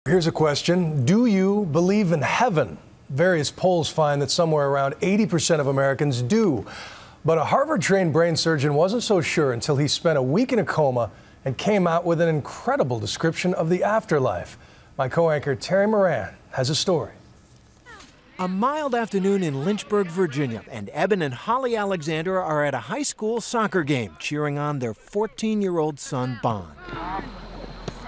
Here's a question. Do you believe in heaven? Various polls find that somewhere around 80% of Americans do. But a Harvard-trained brain surgeon wasn't so sure until he spent a week in a coma and came out with an incredible description of the afterlife. My co-anchor Terry Moran has a story. A mild afternoon in Lynchburg, Virginia, and Eben and Holly Alexander are at a high school soccer game cheering on their 14-year-old son, Bond.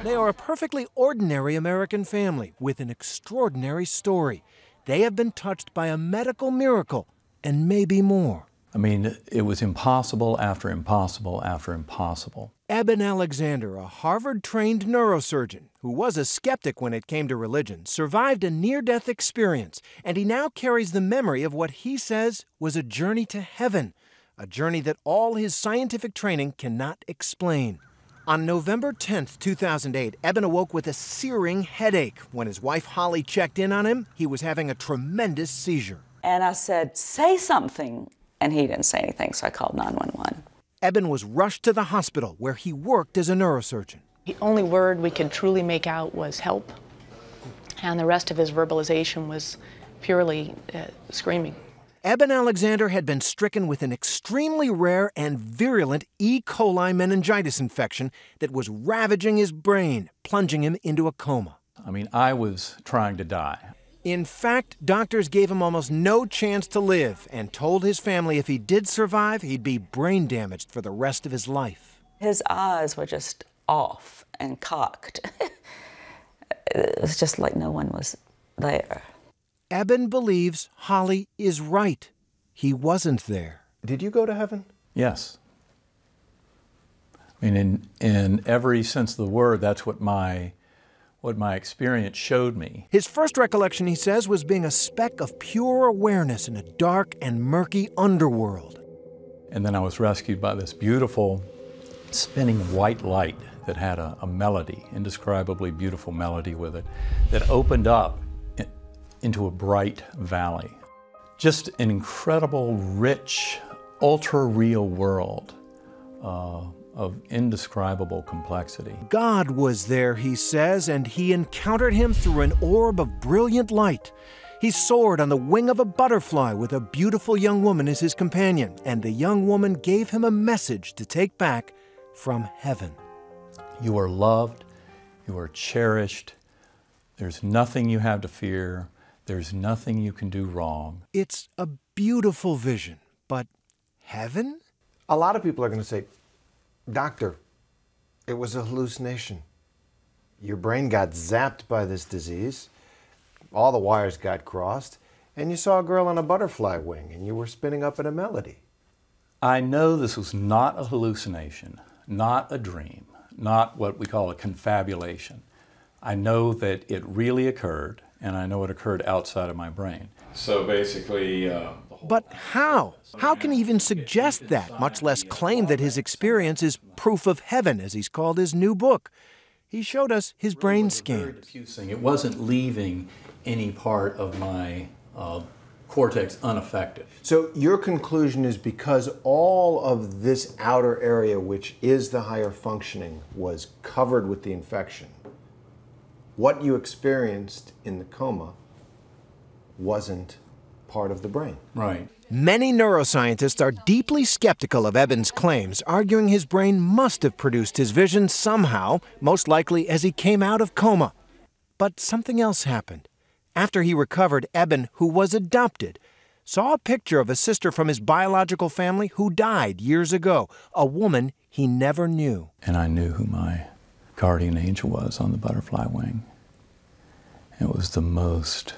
They are a perfectly ordinary American family with an extraordinary story. They have been touched by a medical miracle and maybe more. I mean, it was impossible after impossible after impossible. Eben Alexander, a Harvard-trained neurosurgeon who was a skeptic when it came to religion, survived a near-death experience, and he now carries the memory of what he says was a journey to heaven, a journey that all his scientific training cannot explain. On November 10, 2008, Eben awoke with a searing headache. When his wife Holly checked in on him, he was having a tremendous seizure. And I said, "Say something." And he didn't say anything, so I called 911. Eben was rushed to the hospital where he worked as a neurosurgeon. The only word we could truly make out was help, and the rest of his verbalization was purely screaming. Eben Alexander had been stricken with an extremely rare and virulent E. coli meningitis infection that was ravaging his brain, plunging him into a coma. I mean, I was trying to die. In fact, doctors gave him almost no chance to live and told his family if he did survive, he'd be brain damaged for the rest of his life. His eyes were just off and cocked. It was just like no one was there. Eben believes Holly is right. He wasn't there. Did you go to heaven? Yes. I mean, in every sense of the word, that's what my experience showed me. His first recollection, he says, was being a speck of pure awareness in a dark and murky underworld. And then I was rescued by this beautiful spinning white light that had a melody, indescribably beautiful melody with it, that opened up into a bright valley. Just an incredible, rich, ultra-real world of indescribable complexity. God was there, he says, and he encountered him through an orb of brilliant light. He soared on the wing of a butterfly with a beautiful young woman as his companion, and the young woman gave him a message to take back from heaven. You are loved, you are cherished, there's nothing you have to fear, there's nothing you can do wrong. It's a beautiful vision, but heaven? A lot of people are going to say, "Doctor, it was a hallucination. Your brain got zapped by this disease, all the wires got crossed, and you saw a girl on a butterfly wing and you were spinning up in a melody." I know this was not a hallucination, not a dream, not what we call a confabulation. I know that it really occurred, and I know it occurred outside of my brain. So basically, But how? How can he even suggest that, much less claim that his experience is proof of heaven, as he's called his new book? He showed us his brain scan. It wasn't leaving any part of my cortex unaffected. So your conclusion is because all of this outer area, which is the higher functioning, was covered with the infection, what you experienced in the coma wasn't part of the brain. Right. Many neuroscientists are deeply skeptical of Eben's claims, arguing his brain must have produced his vision somehow, most likely as he came out of coma. But something else happened. After he recovered, Eben, who was adopted, saw a picture of a sister from his biological family who died years ago, a woman he never knew. And I knew who my guardian angel was on the butterfly wing. It was the most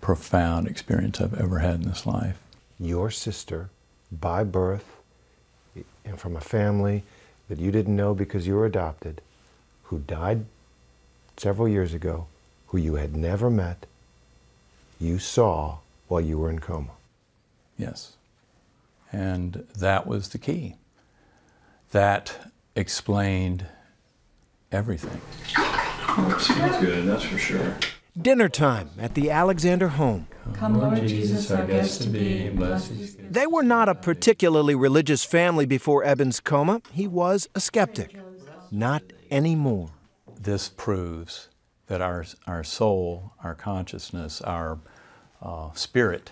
profound experience I've ever had in this life. Your sister, by birth, and from a family that you didn't know because you were adopted, who died several years ago, who you had never met, you saw while you were in coma. Yes. And that was the key. That explained everything. Smells good, that's for sure. Dinner time at the Alexander home. Come, Lord Jesus, our guest to be, blessed. They were not a particularly religious family before Eben's coma. He was a skeptic. Not anymore. This proves that our soul, our consciousness, our spirit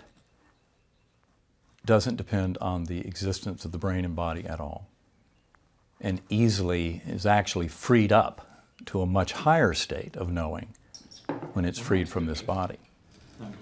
doesn't depend on the existence of the brain and body at all, and easily is actually freed up to a much higher state of knowing when it's freed from this body.